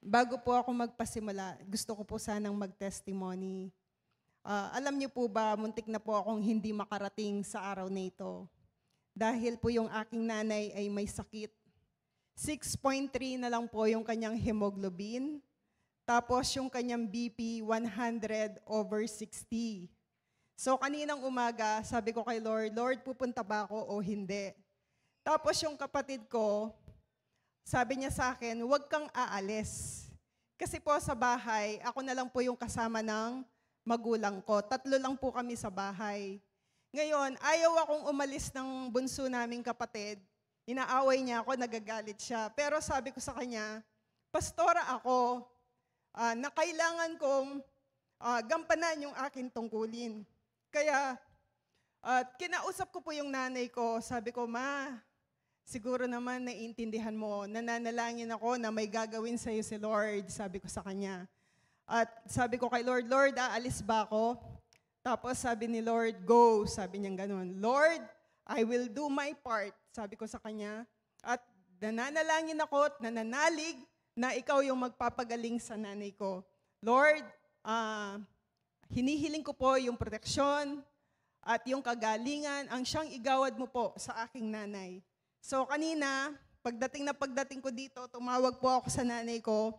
Bago po ako magpasimula, gusto ko po sanang mag-testimony. Alam niyo po ba, muntik na po akong hindi makarating sa araw na ito. Dahil po yung aking nanay ay may sakit. 6.3 na lang po yung kanyang hemoglobin. Tapos yung kanyang BP, 100/60. So kaninang umaga, sabi ko kay Lord, Lord, pupunta ba ako o hindi? Tapos yung kapatid ko, sabi niya sa akin, huwag kang aalis. Kasi po sa bahay, ako na lang po yung kasama ng magulang ko. 3 lang po kami sa bahay. Ngayon, ayaw akong umalis ng bunso naming kapatid. Inaaway niya ako, nagagalit siya. Pero sabi ko sa kanya, pastora ako, na kailangan kong gampanan yung aking tungkulin. Kaya, kinausap ko po yung nanay ko. Sabi ko, Ma, siguro naman naiintindihan mo, nananalangin ako na may gagawin sa'yo si Lord, sabi ko sa kanya. At sabi ko kay Lord, Lord, aalis ba ako? Tapos sabi ni Lord, go, sabi niya ganun. Lord, I will do my part, sabi ko sa kanya. At nananalangin ako at nananalig na ikaw yung magpapagaling sa nanay ko. Lord, hinihiling ko po yung proteksyon at yung kagalingan ang siyang igawad mo po sa aking nanay. So kanina, pagdating ko dito, tumawag po ako sa nanay ko.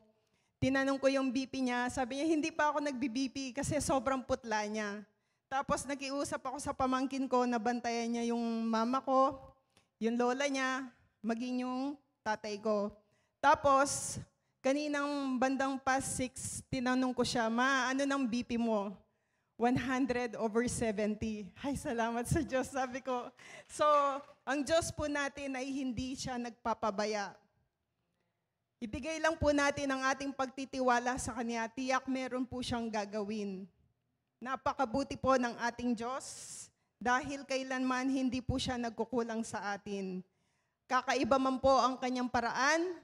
Tinanong ko yung BP niya. Sabi niya, hindi pa ako nagbi-BP kasi sobrang putla niya. Tapos nakiusap ako sa pamangkin ko na bantayan niya yung mama ko, yung lola niya, maging yung tatay ko. Tapos, kaninang bandang past 6, tinanong ko siya, Ma, ano ng BP mo? 100/70. Ay, salamat sa Diyos, sabi ko. So, ang Diyos po natin ay hindi siya nagpapabaya. Ibigay lang po natin ang ating pagtitiwala sa Kanya. Tiyak meron po siyang gagawin. Napakabuti po ng ating Diyos dahil kailanman hindi po siya nagkukulang sa atin. Kakaiba man po ang Kanyang paraan.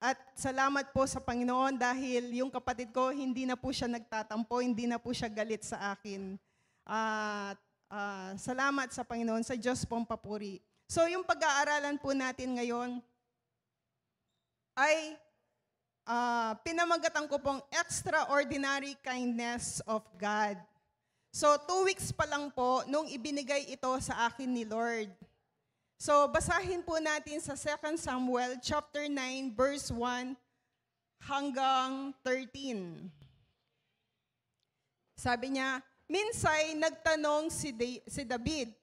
At salamat po sa Panginoon dahil yung kapatid ko, hindi na po siya nagtatampo, hindi na po siya galit sa akin. Salamat sa Panginoon, sa Diyos pong papuri. So yung pag-aaralan po natin ngayon ay pinamagatan ko pong Extraordinary Kindness of God. So 2 weeks pa lang po nung ibinigay ito sa akin ni Lord. So, basahin po natin sa 2 Samuel chapter 9, verse 1 hanggang 13. Sabi niya, minsay nagtanong si David.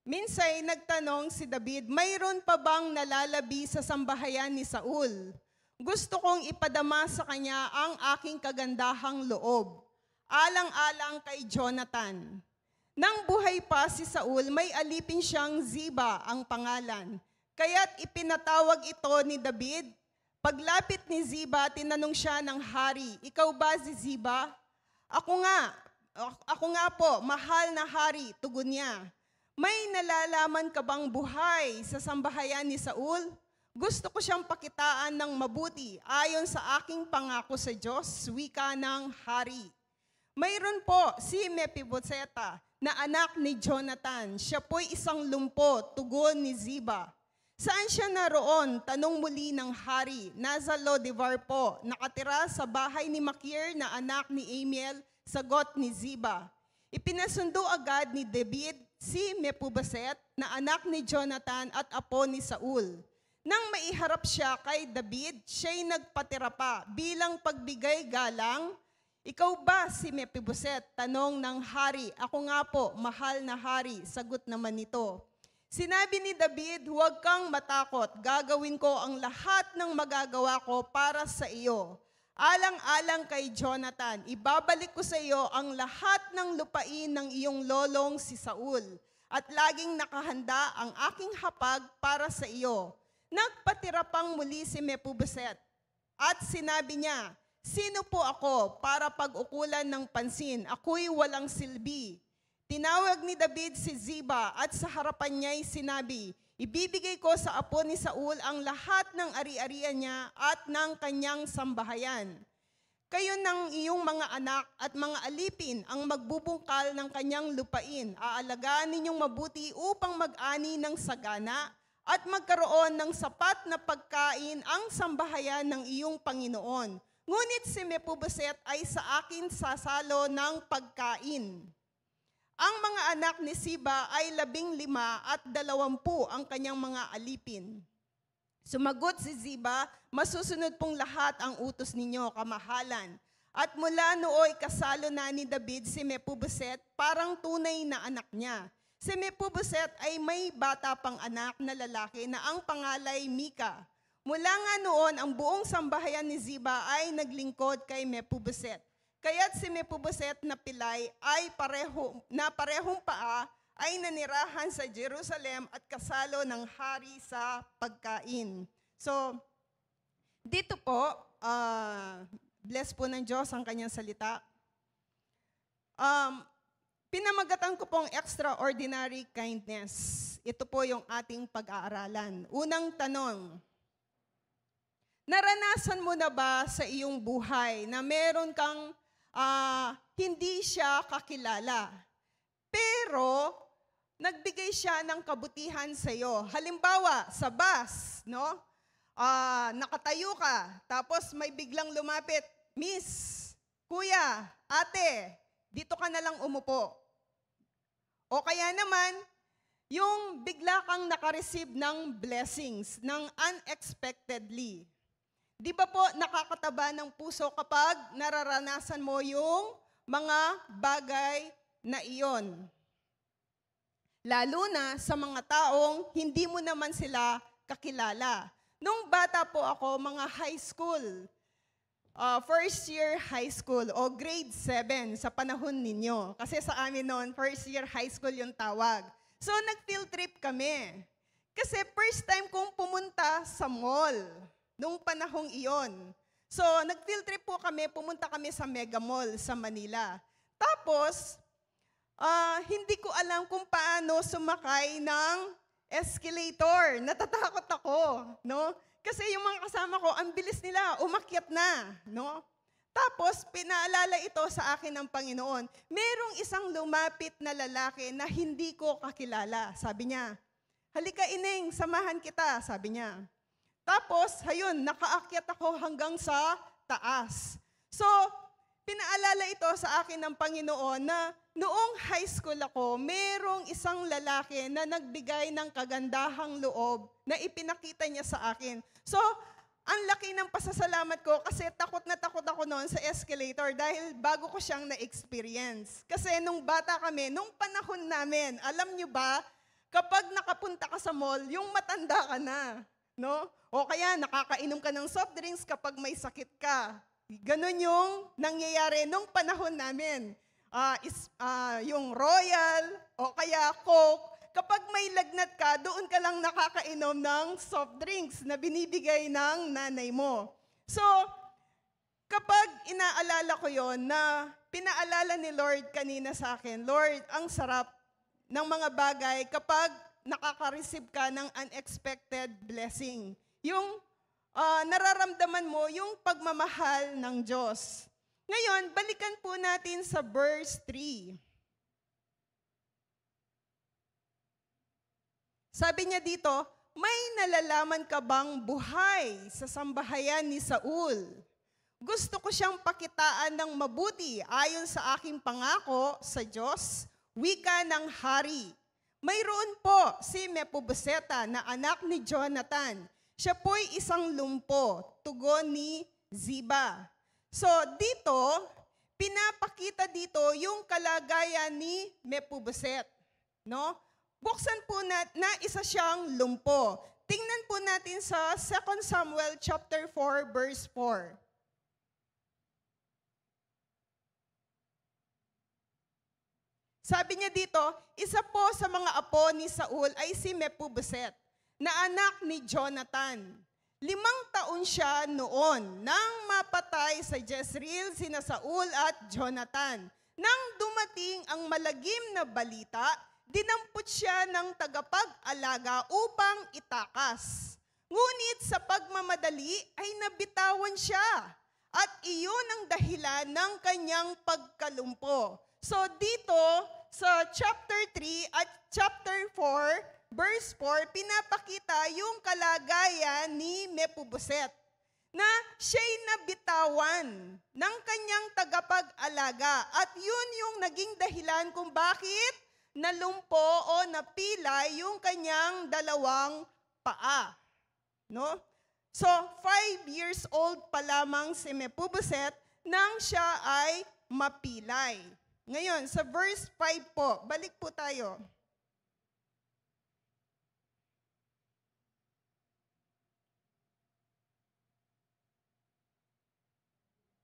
Minsay nagtanong si David, mayroon pa bang nalalabi sa sambahayan ni Saul? Gusto kong ipadama sa kanya ang aking kagandahang loob, alang-alang kay Jonathan. Nang buhay pa si Saul, may alipin siyang Ziba ang pangalan. Kaya't ipinatawag ito ni David. Paglapit ni Ziba, tinanong siya ng hari, ikaw ba si Ziba? Ako nga po, mahal na hari, tugon niya. May nalalaman ka bang buhay sa sambahayan ni Saul? Gusto ko siyang pakitaan ng mabuti ayon sa aking pangako sa Diyos, wika ng hari. Mayroon po si Mepiboseta, na anak ni Jonathan. Siya po'y isang lumpo, tugon ni Ziba. Saan siya naroon? Tanong muli ng hari. Nasa Lodebar po, nakatira sa bahay ni Makir na anak ni Amiel, sagot ni Ziba. Ipinasundo agad ni David si Mephibosheth na anak ni Jonathan at apo ni Saul. Nang maiharap siya kay David, siya'y nagpatira pa bilang pagbigay galang. Ikaw ba si Mephibosheth? Tanong ng hari. Ako nga po, mahal na hari. Sagot naman nito. Sinabi ni David, huwag kang matakot. Gagawin ko ang lahat ng magagawa ko para sa iyo. Alang-alang kay Jonathan, ibabalik ko sa iyo ang lahat ng lupain ng iyong lolong si Saul. At laging nakahanda ang aking hapag para sa iyo. Nagpatira pang muli si Mephibosheth. At sinabi niya, sino po ako para pag-ukulan ng pansin? Ako'y walang silbi. Tinawag ni David si Ziba at sa harapan niya'y sinabi, ibibigay ko sa apo ni Saul ang lahat ng ari-arian niya at ng kanyang sambahayan. Kayo ng iyong mga anak at mga alipin ang magbubungkal ng kanyang lupain. Aalagaan ninyong mabuti upang mag-ani ng sagana at magkaroon ng sapat na pagkain ang sambahayan ng iyong Panginoon. Ngunit si Mephibosheth ay sa akin sasalo ng pagkain. Ang mga anak ni Siba ay 15 at 20 ang kanyang mga alipin. Sumagot si Ziba, masusunod pong lahat ang utos ninyo, kamahalan. At mula nooy kasalo na ni David si Mephibosheth, parang tunay na anak niya. Si Mephibosheth ay may bata pang anak na lalaki na ang pangalay Mika. Mula nga noon, ang buong sambahayan ni Ziba ay naglingkod kay Mephibosheth. Kaya't si Mephibosheth na pilay ay parehong paa ay nanirahan sa Jerusalem at kasalo ng hari sa pagkain. So, dito po, bless po ng Diyos ang kanyang salita. Pinamagatan ko pong extraordinary kindness. Ito po yung ating pag-aaralan. Unang tanong, naranasan mo na ba sa iyong buhay na meron kang hindi siya kakilala, pero nagbigay siya ng kabutihan sa iyo? Halimbawa, sa bus, no? Nakatayo ka, tapos may biglang lumapit, Miss, Kuya, Ate, dito ka na lang umupo. O kaya naman, yung bigla kang nakareceive ng blessings, ng unexpectedly. Di ba po nakakataba ng puso kapag nararanasan mo yung mga bagay na iyon? Lalo na sa mga taong hindi mo naman sila kakilala. Nung bata po ako, mga high school, first year high school o grade 7 sa panahon ninyo. Kasi sa amin noon, first year high school yung tawag. So nag-field trip kami. Kasi first time kong pumunta sa mall nung panahong iyon. So nag-field trip po kami, pumunta kami sa Mega Mall sa Manila. Tapos, hindi ko alam kung paano sumakay ng escalator. Natatakot ako, no? Kasi yung mga kasama ko, ang bilis nila, umakyat na, no? Tapos, pinaalala ito sa akin ng Panginoon. Merong isang lumapit na lalaki na hindi ko kakilala. Sabi niya, halika Ineng, samahan kita, sabi niya. Tapos, ayun, nakaakyat ako hanggang sa taas. So, pinaalala ito sa akin ng Panginoon na noong high school ako, merong isang lalaki na nagbigay ng kagandahang loob na ipinakita niya sa akin. So, ang laki ng pasasalamat ko kasi takot na takot ako noon sa escalator dahil bago ko siyang na-experience. Kasi nung bata kami, nung panahon namin, alam niyo ba, kapag nakapunta ka sa mall, yung matanda ka na, no? O kaya nakakainom ka ng soft drinks kapag may sakit ka. Ganon yung nangyayari nung panahon namin. Yung Royal o kaya Coke, kapag may lagnat ka, doon ka lang nakakainom ng soft drinks na binibigay ng nanay mo. So, kapag inaalala ko yon na pinaalala ni Lord kanina sa akin, Lord, ang sarap ng mga bagay kapag nakaka-receive ka ng unexpected blessing. Yung nararamdaman mo yung pagmamahal ng Diyos. Ngayon, balikan po natin sa verse 3. Sabi niya dito, may nalalaman ka bang buhay sa sambahayan ni Saul? Gusto ko siyang pakitaan ng mabuti ayon sa aking pangako sa Diyos, wika ng hari. Mayroon po si Mephibosheth na anak ni Jonathan. Siya po'y isang lumpo, tugon ni Ziba. So dito, pinapakita dito yung kalagayan ni Mephibosheth, no? Buksan po na isa siyang lumpo. Tingnan po natin sa 2 Samuel chapter 4 verse 4. Sabi niya dito, isa po sa mga apo ni Saul ay si Mephibosheth, na anak ni Jonathan. 5 taon siya noon nang mapatay sa Jezreel sina Saul at Jonathan. Nang dumating ang malagim na balita, dinampot siya ng tagapag-alaga upang itakas. Ngunit sa pagmamadali ay nabitawan siya at iyon ang dahilan ng kanyang pagkalumpo. So dito sa chapter 3 at chapter 4, verse 4, pinapakita yung kalagayan ni Mephibosheth na siya'y nabitawan ng kanyang tagapag-alaga. At yun yung naging dahilan kung bakit nalumpo o napilay yung kanyang dalawang paa. No? So, 5 years old pa lamang si Mephibosheth nang siya ay mapilay. Ngayon, sa verse 5 po, balik po tayo.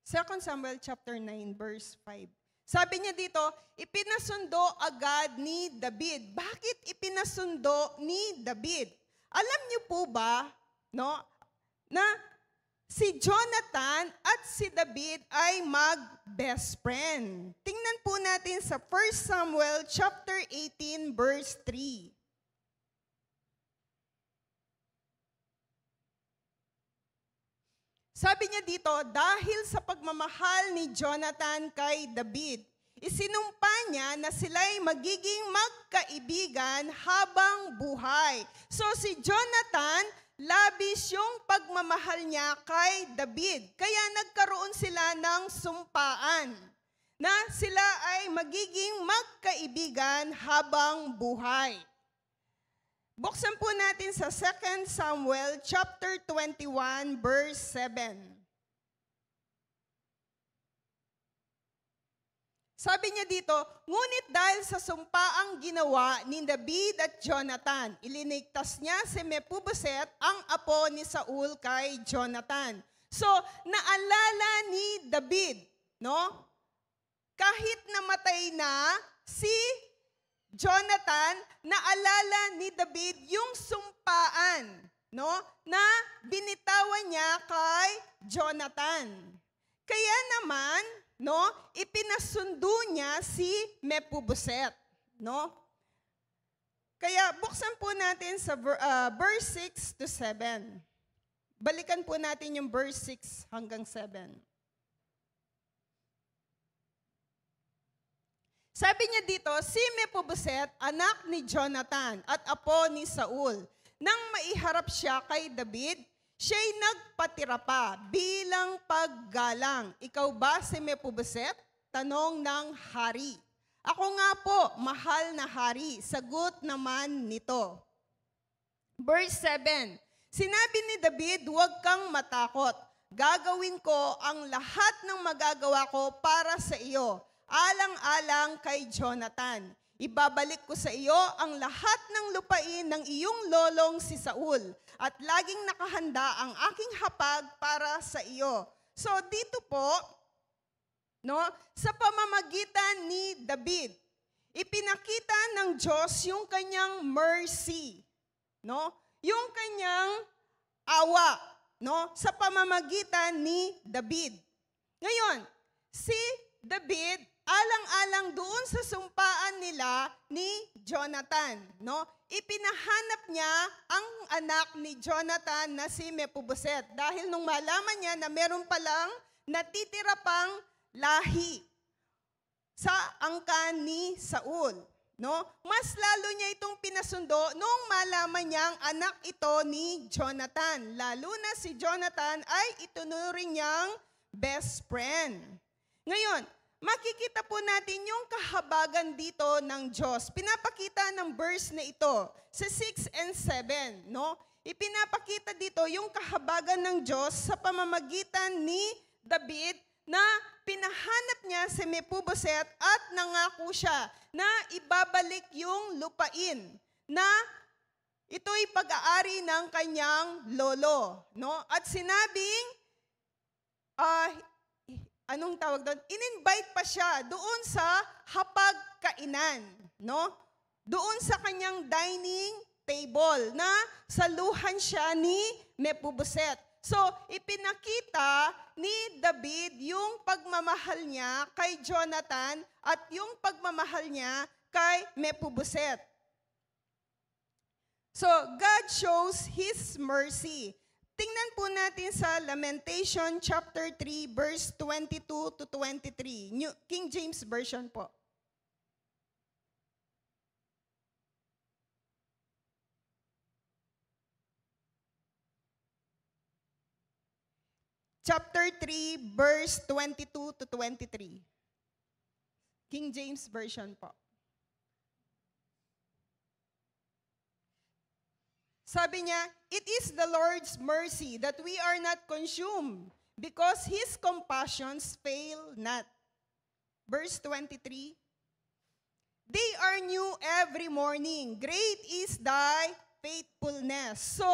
Second Samuel chapter 9, verse 5. Sabi niya dito, ipinasundo agad ni David. Bakit ipinasundo ni David? Alam niyo po ba, no, na si Jonathan at si David ay mag-best friend. Tingnan po natin sa 1 Samuel chapter 18, verse 3. Sabi niya dito, dahil sa pagmamahal ni Jonathan kay David, isinumpa niya na sila'y magiging magkaibigan habang buhay. So si Jonathan, labis yung pagmamahal niya kay David. Kaya nagkaroon sila ng sumpaan na sila ay magiging magkaibigan habang buhay. Buksan po natin sa 2 Samuel chapter 21 verse 7. Sabi niya dito, ngunit dahil sa sumpaang ginawa ni David at Jonathan, ilinigtas niya si Mephibosheth, ang apo ni Saul kay Jonathan. So, naalala ni David, no? Kahit namatay na si Jonathan, naalala ni David yung sumpaan, no, na binitawan niya kay Jonathan. Kaya naman, no, ipinasundo niya si Mephibosheth, no? Kaya buksan po natin sa verse 6 to 7. Balikan po natin yung verse 6 hanggang 7. Sabi niya dito, si Mephibosheth, anak ni Jonathan at apo ni Saul. Nang maiharap siya kay David, siya'y nagpatira pa bilang paggalang. Ikaw ba si Mephibosheth? Tanong ng hari. Ako nga po, mahal na hari. Sagot naman nito. Verse 7. Sinabi ni David, huwag kang matakot. Gagawin ko ang lahat ng magagawa ko para sa iyo. Alang-alang kay Jonathan. Ibabalik ko sa iyo ang lahat ng lupain ng iyong lolong si Saul at laging nakahanda ang aking hapag para sa iyo. So dito po, no, sa pamamagitan ni David, ipinakita ng Diyos yung kanyang mercy, no? Yung kanyang awa, no, sa pamamagitan ni David. Ngayon, si David, alang-alang doon sa sumpaan nila ni Jonathan, no? Ipinahanap niya ang anak ni Jonathan na si Mephibosheth dahil nung malaman niya na meron palang natitira pang lahi sa angkan ni Saul, no? Mas lalo niya itong pinasundo nung malaman niyang anak ito ni Jonathan. Lalo na si Jonathan ay itunuring niyang best friend. Ngayon, makikita po natin yung kahabagan dito ng Diyos. Pinapakita ng verse na ito sa 6 and 7, no? Ipinapakita dito yung kahabagan ng Diyos sa pamamagitan ni David na pinahanap niya si Mephibosheth at nangako siya na ibabalik yung lupain na ito'y pag-aari ng kanyang lolo, no? At sinabing, anong tawag doon? In-invite pa siya doon sa hapagkainan, no? Doon sa kanyang dining table na saluhan siya ni Mephibosheth. So, ipinakita ni David yung pagmamahal niya kay Jonathan at yung pagmamahal niya kay Mephibosheth. So, God shows His mercy. Tingnan po natin sa Lamentation chapter 3 verse 22 to 23. King James Version po. chapter 3, verse 22 to 23. King James Version po. Sabi niya, "It is the Lord's mercy that we are not consumed, because His compassions fail not." Verse 23, "They are new every morning. Great is thy faithfulness." So,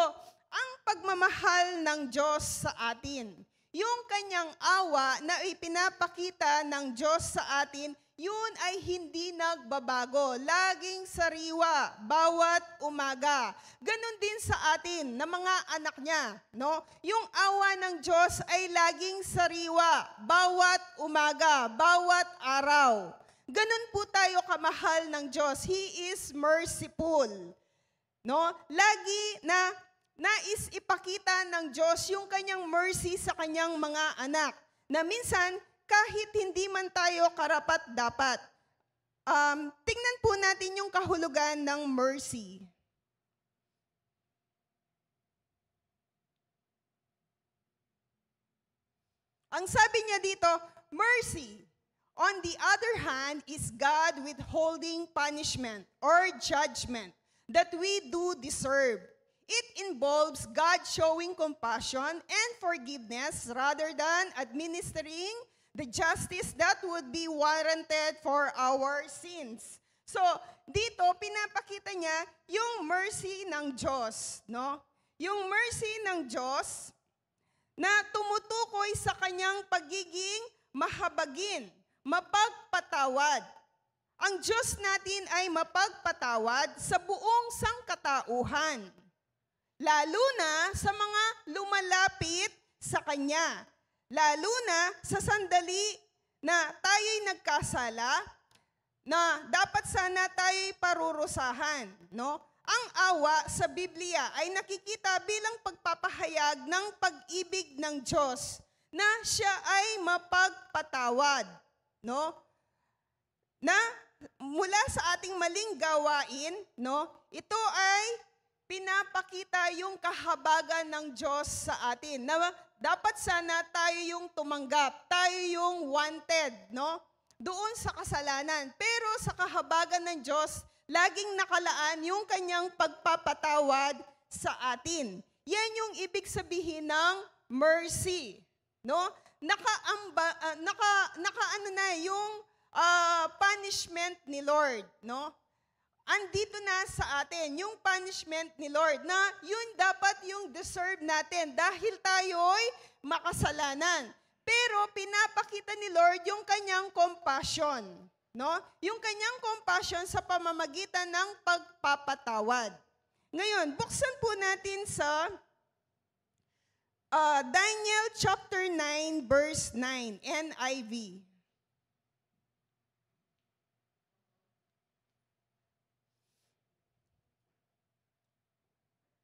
ang pagmamahal ng Diyos sa atin, yung kanyang awa na ipinapakita ng Diyos sa atin, yun ay hindi nagbabago. Laging sariwa, bawat umaga. Ganon din sa atin, na mga anak niya. No? Yung awa ng Diyos ay laging sariwa, bawat umaga, bawat araw. Ganon po tayo kamahal ng Diyos. He is merciful. No? Lagi na nais ipakita ng Diyos yung kanyang mercy sa kanyang mga anak. Na minsan, kahit hindi man tayo karapat-dapat, tingnan po natin yung kahulugan ng mercy. Ang sabi niya dito, mercy, on the other hand, is God withholding punishment or judgment that we do deserve. It involves God showing compassion and forgiveness rather than administering the justice that would be warranted for our sins. So, dito, pinapakita niya yung mercy ng Diyos, no? Yung mercy ng Diyos na tumutukoy sa kanyang pagiging mahabagin, mapagpatawad. Ang Diyos natin ay mapagpatawad sa buong sangkatauhan, lalo na sa mga lumalapit sa Kanya. Lalo na sa sandali na tayo'y nagkasala, na dapat sana tayo'y parurusahan. No? Ang awa sa Biblia ay nakikita bilang pagpapahayag ng pag-ibig ng Diyos na siya ay mapagpatawad. No? Na mula sa ating maling gawain, no, ito ay pinapakita yung kahabagan ng Diyos sa atin. Na dapat sana tayo yung tumanggap, tayo yung wanted, no? Doon sa kasalanan. Pero sa kahabagan ng Diyos, laging nakalaan yung kanyang pagpapatawad sa atin. Yan yung ibig sabihin ng mercy, no? Naka yung punishment ni Lord, no? Andito na sa atin yung punishment ni Lord na yun dapat yung deserve natin dahil tayo'y makasalanan. Pero pinapakita ni Lord yung kanyang compassion, no? Yung kanyang compassion sa pamamagitan ng pagpapatawad. Ngayon, buksan po natin sa Daniel chapter 9 verse 9, NIV.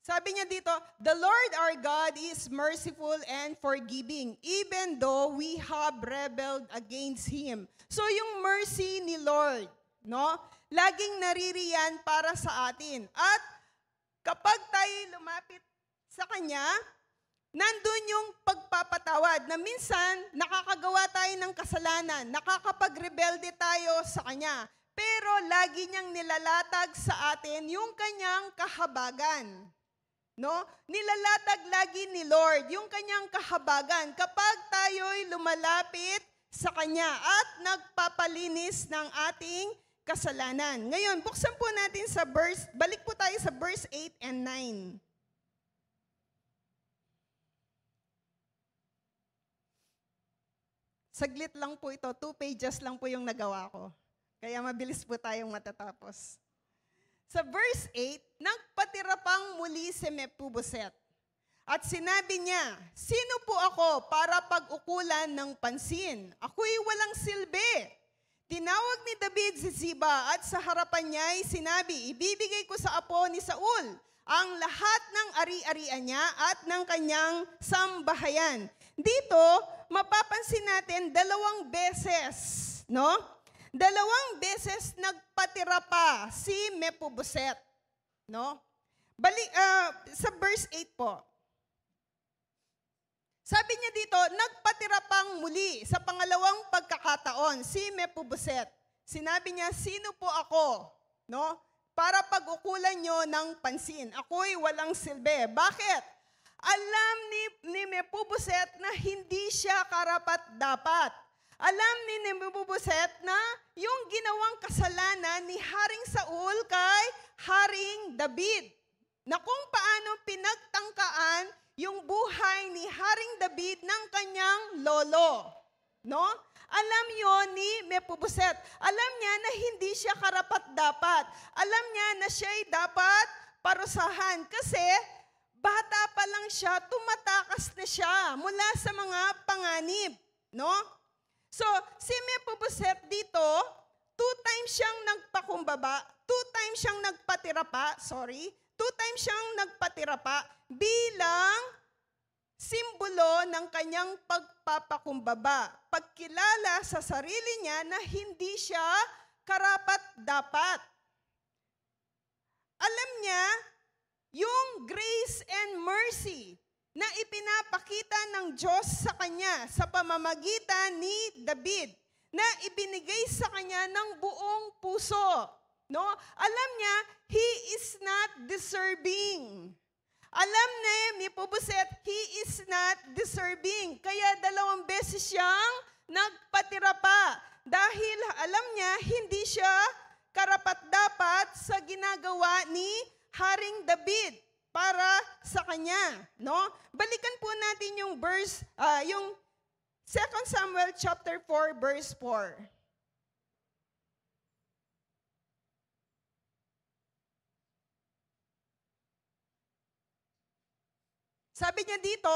Sabi niya dito, "The Lord our God is merciful and forgiving, even though we have rebelled against Him." So yung mercy ni Lord, no? Laging naririyan para sa atin. At kapag tayo lumapit sa Kanya, nandun yung pagpapatawad na minsan nakakagawa tayo ng kasalanan, nakakapagrebelde tayo sa Kanya. Pero lagi niyang nilalatag sa atin yung Kanyang kahabagan. No? Nilalatag lagi ni Lord yung kanyang kahabagan kapag tayo'y lumalapit sa Kanya at nagpapalinis ng ating kasalanan. Ngayon, buksan po natin sa verse, balik po tayo sa verse 8 and 9. Saglit lang po ito, 2 pages lang po yung nagawa ko. Kaya mabilis po tayong matatapos. Sa verse 8, nagpatira pang muli si Mephibosheth. At sinabi niya, "Sino po ako para pag-ukulan ng pansin? Ako'y walang silbi." Tinawag ni David si Ziba at sa harapan niya ay sinabi, "Ibibigay ko sa apo ni Saul ang lahat ng ari-arian niya at ng kanyang sambahayan." Dito, mapapansin natin 2 beses, no? 2 beses nagpatira pa si Mephibosheth, no? Sa verse 8 po. Sabi niya dito, nagpatira pang muli sa pangalawang pagkakataon, si Mephiboset. Sinabi niya, sino po ako? No? Para pag-ukulan nyo ng pansin. Ako'y walang silbi. Bakit? Alam ni Mephiboset na hindi siya karapat-dapat. Alam ni Mephiboset na yung ginawang kasalanan ni Haring Saul kay Haring David, na kung paano pinagtangkaan yung buhay ni Haring David ng kanyang lolo. No? Alam yon ni Mephiboset. Alam niya na hindi siya karapat-dapat. Alam niya na siya'y dapat parusahan kasi bata pa lang siya, tumatakas na siya mula sa mga panganib. No? So, si Mephiboset dito, 2 times siyang nagpakumbaba, 2 times siyang nagpatira pa, 2 times siyang nagpatira pa bilang simbolo ng kanyang pagpapakumbaba. Pagkilala sa sarili niya na hindi siya karapat-dapat. Alam niya yung grace and mercy na ipinapakita ng Diyos sa kanya sa pamamagitan ni David, na ibinigay sa kanya ng buong puso. No? Alam niya, he is not deserving. Alam ni Mephiboset, he is not deserving. Kaya 2 beses siyang nagpatira pa. Dahil alam niya, hindi siya karapat-dapat sa ginagawa ni Haring David para sa kanya. No? Balikan po natin yung verse, yung 2 Samuel chapter 4, verse 4. Sabi niya dito,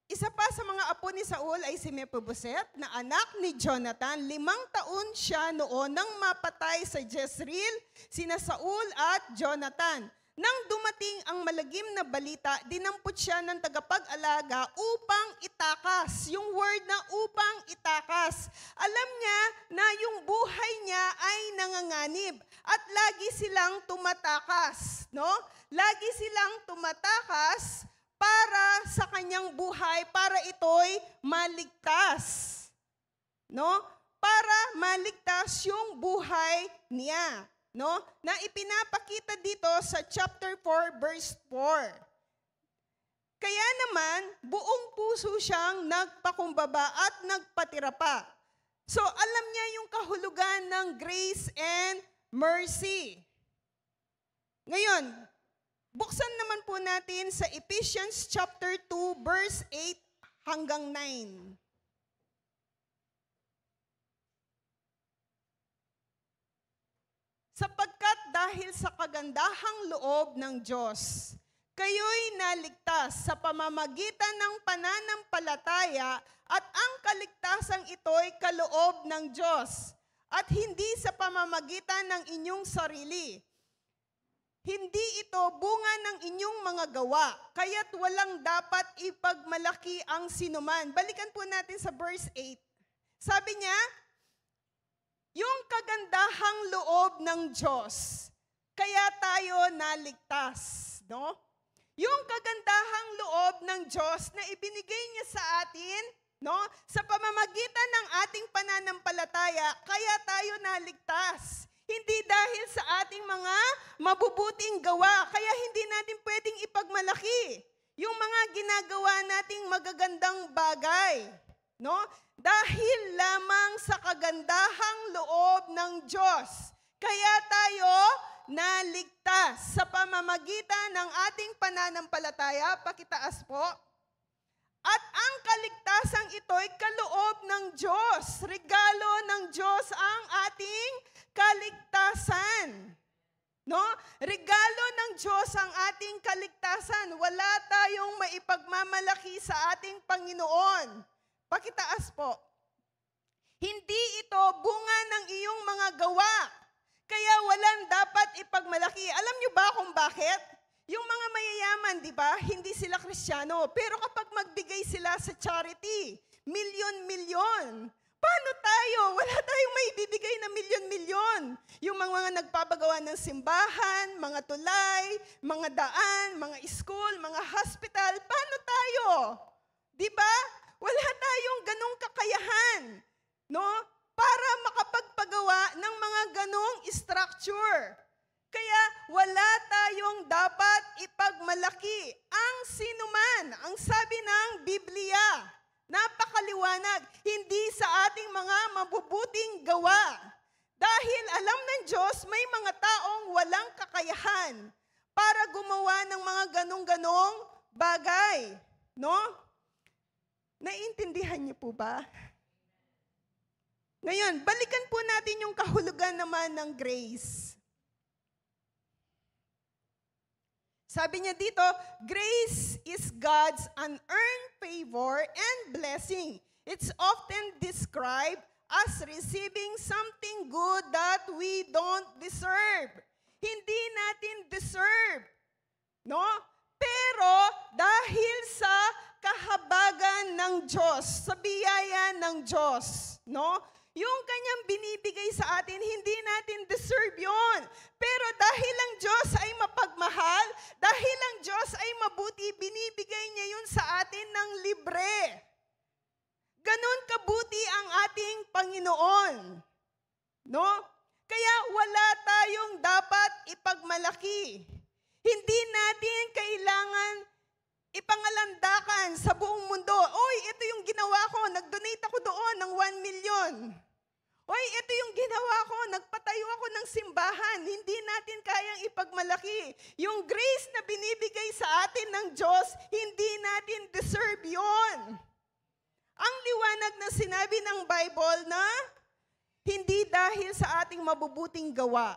isa pa sa mga apo ni Saul ay si Mephiboset na anak ni Jonathan. 5 taon siya noon nang mapatay sa Jezreel sina Saul at Jonathan. Nang dumating ang malagim na balita, dinampot siya ng tagapag-alaga upang itakas. Yung word na upang itakas. Alam niya na yung buhay niya ay nanganganib at lagi silang tumatakas. No? Lagi silang tumatakas para sa kanyang buhay, para ito'y maligtas. No? Para maligtas yung buhay niya. No? Na ipinapakita dito sa chapter 4, verse 4. Kaya naman, buong puso siyang nagpakumbaba at nagpatira pa. So, alam niya yung kahulugan ng grace and mercy. Ngayon, buksan naman po natin sa Ephesians chapter 2, verse 8 hanggang 9. Sapagkat dahil sa kagandahang loob ng Diyos, kayo'y naligtas sa pamamagitan ng pananampalataya at ang kaligtasang ito'y kaloob ng Diyos at hindi sa pamamagitan ng inyong sarili. Hindi ito bunga ng inyong mga gawa, kaya't walang dapat ipagmalaki ang sinuman. Balikan po natin sa verse 8. Sabi niya, yung kagandahang loob ng Diyos, kaya tayo naligtas, no? Yung kagandahang loob ng Diyos na ibinigay niya sa atin, no? Sa pamamagitan ng ating pananampalataya, kaya tayo naligtas. Hindi dahil sa ating mga mabubuting gawa, kaya hindi natin pwedeng ipagmalaki yung mga ginagawa nating magagandang bagay, no? Dahil lamang sa kagandahang loob ng Diyos, kaya tayo naligtas sa pamamagitan ng ating pananampalataya. Pakitaas po. At ang kaligtasang ito'y kaloob ng Diyos. Regalo ng Diyos ang ating kaligtasan. No? Regalo ng Diyos ang ating kaligtasan. Wala tayong maipagmamalaki sa ating Panginoon. Pakitaas po. Hindi ito bunga ng iyong mga gawa. Kaya walang dapat ipagmalaki. Alam niyo ba kung bakit? Yung mga mayayaman, di ba, hindi sila Kristiyano. Pero kapag magbigay sila sa charity, milyon-milyon. Paano tayo? Wala tayong maibibigay na milyon-milyon. Yung mga nagpapagawa ng simbahan, mga tulay, mga daan, mga school, mga hospital, paano tayo? Di ba? Wala tayong ganong kakayahan, no? Para makapagpagawa ng mga ganong structure. Kaya wala tayong dapat ipagmalaki ang sinuman. Ang sabi ng Biblia, napakaliwanag, hindi sa ating mga mabubuting gawa. Dahil alam ng Diyos, may mga taong walang kakayahan para gumawa ng mga ganong-ganong bagay. No? Naiintindihan niyo po ba? Ngayon, balikan po natin yung kahulugan naman ng grace. Sabi niya dito, grace is God's unearned favor and blessing. It's often described as receiving something good that we don't deserve. Hindi natin deserve. No? Pero dahil sa kahabagan ng Diyos, sa biyaya ng Diyos, no? Yung kanyang binibigay sa atin, hindi natin deserve yon. Pero dahil ang Diyos ay mapagmahal, dahil ang Diyos ay mabuti, binibigay niya yun sa atin ng libre. Ganon kabuti ang ating Panginoon. No? Kaya wala tayong dapat ipagmalaki. Hindi natin kailangan ipangalandakan sa buong mundo. Oy, ito yung ginawa ko. Nag-donate ako doon ng 1 million. Oy, ito yung ginawa ko. Nagpatayo ako ng simbahan. Hindi natin kayang ipagmalaki. Yung grace na binibigay sa atin ng Diyos, hindi natin deserve yon. Ang liwanag na sinabi ng Bible na hindi dahil sa ating mabubuting gawa.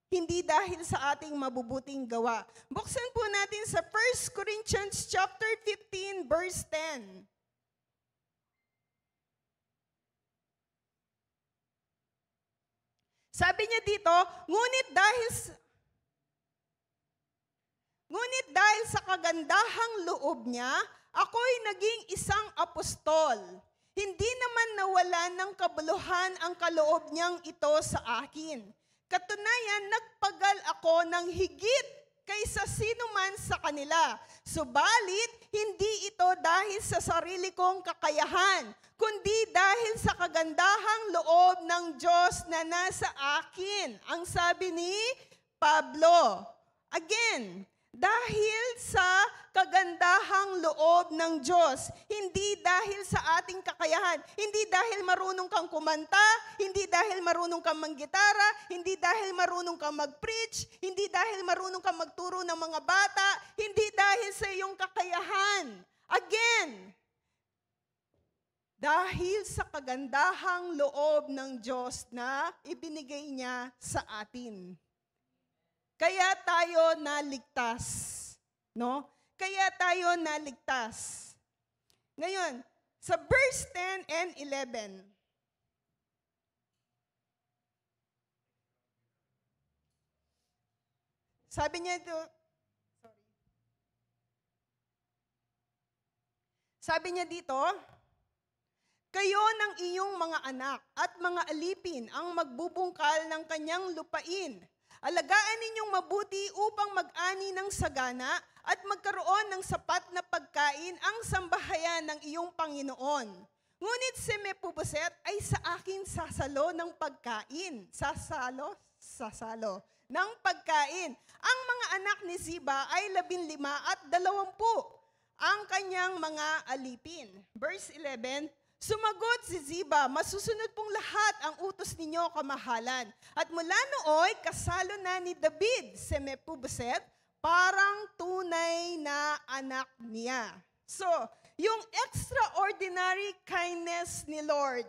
Hindi dahil sa ating mabubuting gawa. Buksan po natin sa 1 Corinthians chapter 15 verse 10. Sabi niya dito, ngunit dahil sa kagandahang loob niya, ako'y naging isang apostol. Hindi naman nawala ng kabuluhan ang kaloob niyang ito sa akin. Katunayan, nagpagal ako ng higit kaysa sino man sa kanila. Subalit, hindi ito dahil sa sarili kong kakayahan, kundi dahil sa kagandahang loob ng Diyos na nasa akin. Ang sabi ni Pablo. Again, dahil sa kagandahang loob ng Diyos, hindi dahil sa ating kakayahan, hindi dahil marunong kang kumanta, hindi dahil marunong kang manggitara, hindi dahil marunong kang mag-preach, hindi dahil marunong kang magturo ng mga bata, hindi dahil sa iyong kakayahan. Again, dahil sa kagandahang loob ng Diyos na ibinigay niya sa atin. Kaya tayo naligtas, no? Kaya tayo naligtas. Ngayon, sa verse 10 and 11. Sabi niya ito, sabi niya dito, kayo ng iyong mga anak at mga alipin ang magbubungkal ng kanyang lupain. Alagaan ninyong mabuti upang mag-ani ng sagana at magkaroon ng sapat na pagkain ang sambahayan ng iyong Panginoon. Ngunit si Mephiboset ay sa akin sasalo ng pagkain. Sasalo ng pagkain. Ang mga anak ni Ziba ay 15 at 20 ang kanyang mga alipin. Verse 11, sumagot si Ziba, masusunod pong lahat ang utos ninyo, kamahalan. At mula nooy, kasalo na ni David si Mephiboset, parang tunay na anak niya. So, yung extraordinary kindness ni Lord,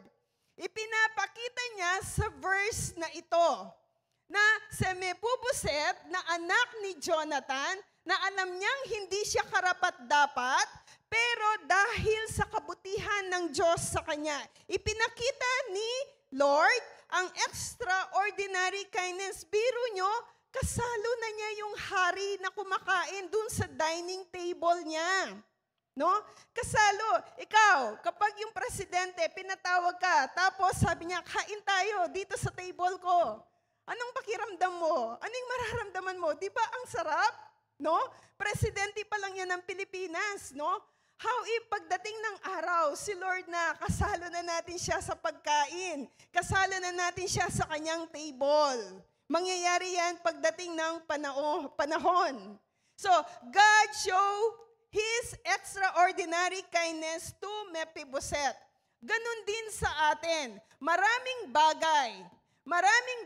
ipinapakita niya sa verse na ito, na si Mephiboset na anak ni Jonathan, na alam niyang hindi siya karapat-dapat, pero dahil sa kabutihan ng Diyos sa kanya, ipinakita ni Lord ang extraordinary kindness. Biro nyo, kasalo na niya yung hari na kumakain dun sa dining table niya. No? Kasalo. Ikaw, kapag yung presidente, pinatawag ka, tapos sabi niya, kain tayo dito sa table ko. Anong pakiramdam mo? Anong mararamdaman mo? Di ba ang sarap? No? Presidente pa lang yan ng Pilipinas, no? How if pagdating ng araw, si Lord na, kasalo na natin siya sa pagkain, kasalo na natin siya sa kanyang table. Mangyayari yan pagdating ng panahon. So, God show His extraordinary kindness to Mephibosheth. Ganun din sa atin. Maraming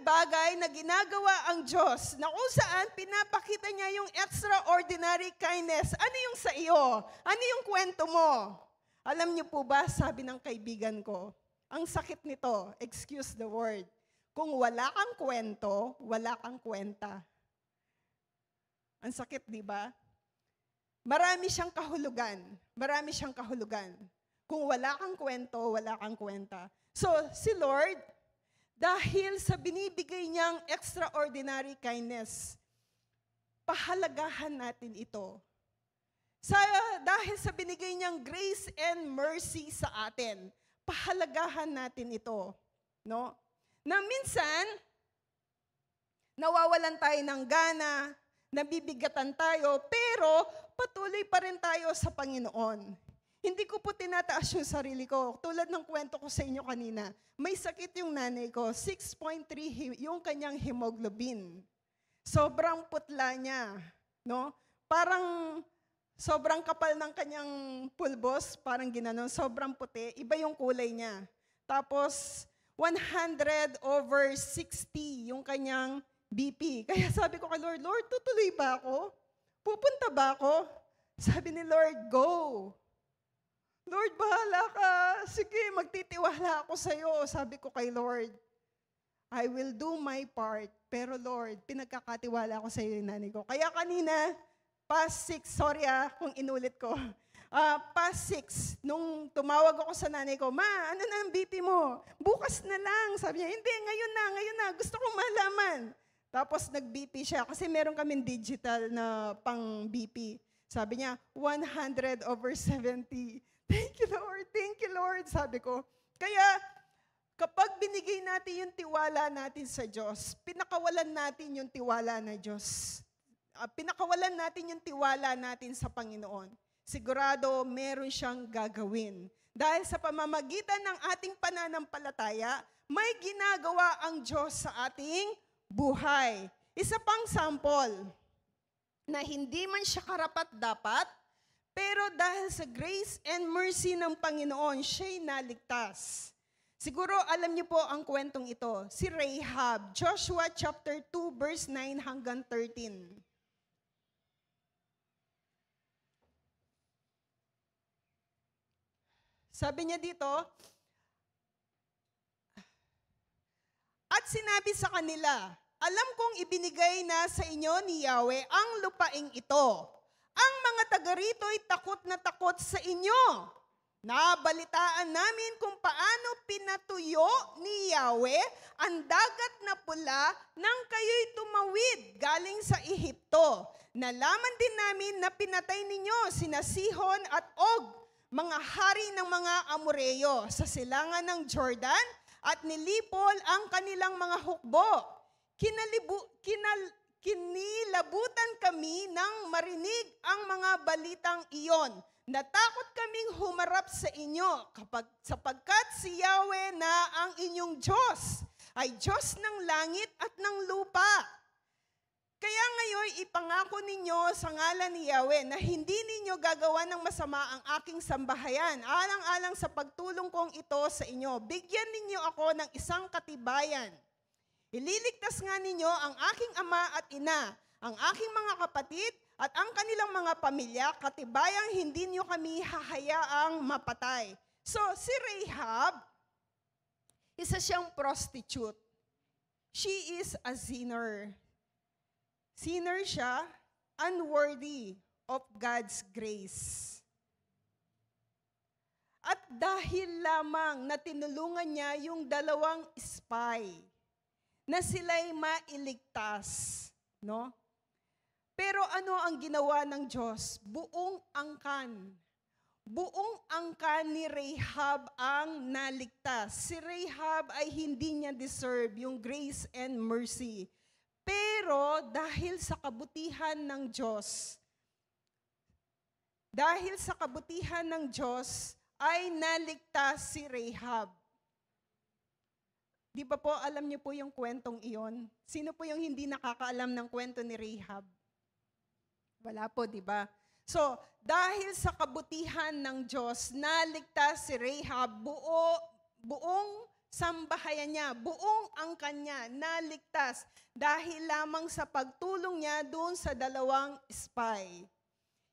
bagay na ginagawa ang Diyos na kung saan pinapakita niya yung extraordinary kindness. Ano yung sa iyo? Ano yung kwento mo? Alam niyo po ba, sabi ng kaibigan ko, ang sakit nito, excuse the word, kung wala kang kwento, wala kang kwenta. Ang sakit, di ba? Marami siyang kahulugan. Kung wala kang kwento, wala kang kwenta. So, si Lord, dahil sa binibigay niyang extraordinary kindness, pahalagahan natin ito. Dahil sa binigay niyang grace and mercy sa atin, pahalagahan natin ito. No? Na minsan, nawawalan tayo ng gana, nabibigatan tayo, pero patuloy pa rin tayo sa Panginoon. Hindi ko po tinataas yung sarili ko. Tulad ng kwento ko sa inyo kanina, may sakit yung nanay ko, 6.3 yung kanyang hemoglobin. Sobrang putla niya. No? Parang sobrang kapal ng kanyang pulbos, parang ginanon, sobrang puti, iba yung kulay niya. Tapos, 100/60 yung kanyang BP. Kaya sabi ko kay Lord, Lord, tutuloy ba ako? Pupunta ba ako? Sabi ni Lord, go. Lord, bahala ka. Sige, magtitiwala ako sa iyo. Sabi ko kay Lord, I will do my part. Pero Lord, pinagkakatiwala ako sa iyo yung nanay ko. Kaya kanina, past 6, sorry kung inulit ko. Past 6, nung tumawag ako sa nanay ko, Ma, ano na ang BP mo? Bukas na lang. Sabi niya, hindi, ngayon na. Gusto kong malaman. Tapos nag-BP siya kasi meron kaming digital na pang BP. Sabi niya, 100/70. Thank you, Lord, sabi ko. Kaya, kapag binigay natin yung tiwala natin sa Diyos, pinakawalan natin yung tiwala na Diyos. Pinakawalan natin yung tiwala natin sa Panginoon. Sigurado, meron siyang gagawin. Dahil sa pamamagitan ng ating pananampalataya, may ginagawa ang Diyos sa ating buhay. Isa pang sample, na hindi man siya karapat-dapat, pero dahil sa grace and mercy ng Panginoon, siya'y naligtas. Siguro alam niyo po ang kwentong ito. Si Rahab, Joshua chapter 2, verse 9 hanggang 13. Sabi niya dito, at sinabi sa kanila, alam kong ibinigay na sa inyo ni Yahweh ang lupaing ito. Ang mga taga rito'y takot na takot sa inyo. Nabalitaan namin kung paano pinatuyo ni Yahweh ang dagat na pula nang kayo'y tumawid galing sa Ehipto. Nalaman din namin na pinatay ninyo sina Sihon at Og, mga hari ng mga Amoreyo, sa silangan ng Jordan at nilipol ang kanilang mga hukbo. Kinilabutan kami nang marinig ang mga balitang iyon. Natakot kaming humarap sa inyo sapagkat si Yahweh na ang inyong Diyos ay Diyos ng langit at ng lupa. Kaya ngayon ipangako ninyo sa ngalan ni Yahweh na hindi ninyo gagawa ng masama ang aking sambahayan. Alang-alang sa pagtulong kong ito sa inyo, bigyan ninyo ako ng isang katibayan. Ililigtas nga ninyo ang aking ama at ina, ang aking mga kapatid, at ang kanilang mga pamilya, katibayang hindi niyo kami hahayaang mapatay. So, si Rahab, isa siyang prostitute. She is a sinner. Sinner siya, unworthy of God's grace. At dahil lamang na tinulungan niya yung dalawang spy, na sila'y mailigtas, no? Pero ano ang ginawa ng Diyos? Buong angkan ni Rahab ang naligtas. Si Rahab ay hindi niya deserve yung grace and mercy. Pero dahil sa kabutihan ng Diyos, dahil sa kabutihan ng Diyos ay naligtas si Rahab. Di ba po, alam niyo po yung kwentong iyon? Sino po yung hindi nakakaalam ng kwento ni Rahab? Wala po, di ba? So, dahil sa kabutihan ng Diyos, naligtas si Rahab, buong sambahayan niya, buong angkan niya, naligtas dahil lamang sa pagtulong niya doon sa 2 spy.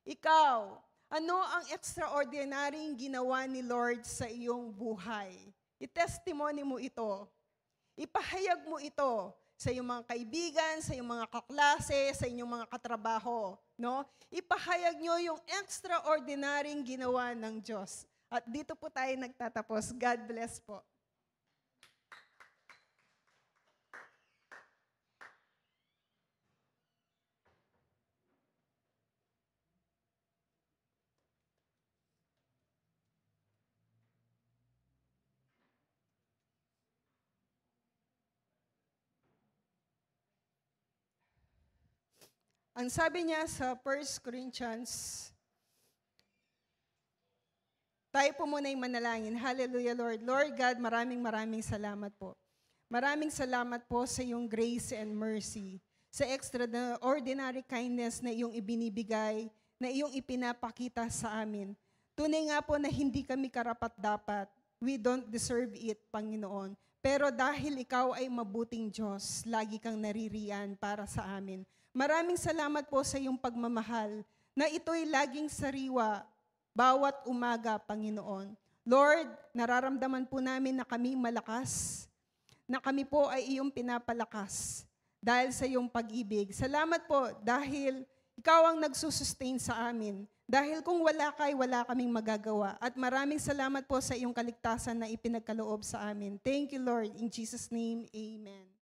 Ikaw, ano ang extraordinaryong ginawa ni Lord sa iyong buhay? I-testimony mo ito. Ipahayag mo ito sa iyong mga kaibigan, sa iyong mga kaklase, sa inyong mga katrabaho. No? Ipahayag nyo yung extraordinaryong ginawa ng Diyos. At dito po tayo nagtatapos. God bless po. Ang sabi niya sa 1 Corinthians, tayo po muna yung manalangin. Hallelujah, Lord. Lord God, maraming salamat po. Maraming salamat po sa iyong grace and mercy, sa extraordinary kindness na iyong ibinibigay, na iyong ipinapakita sa amin. Tunay nga po na hindi kami karapat-dapat. We don't deserve it, Panginoon. Pero dahil ikaw ay mabuting Diyos, lagi kang naririyan para sa amin. Maraming salamat po sa iyong pagmamahal na ito'y laging sariwa bawat umaga, Panginoon. Lord, nararamdaman po namin na kami malakas, na kami po ay iyong pinapalakas dahil sa iyong pag-ibig. Salamat po dahil ikaw ang nagsusustain sa amin. Dahil kung wala ka, wala kaming magagawa. At maraming salamat po sa iyong kaligtasan na ipinagkaloob sa amin. Thank you, Lord. In Jesus' name, amen.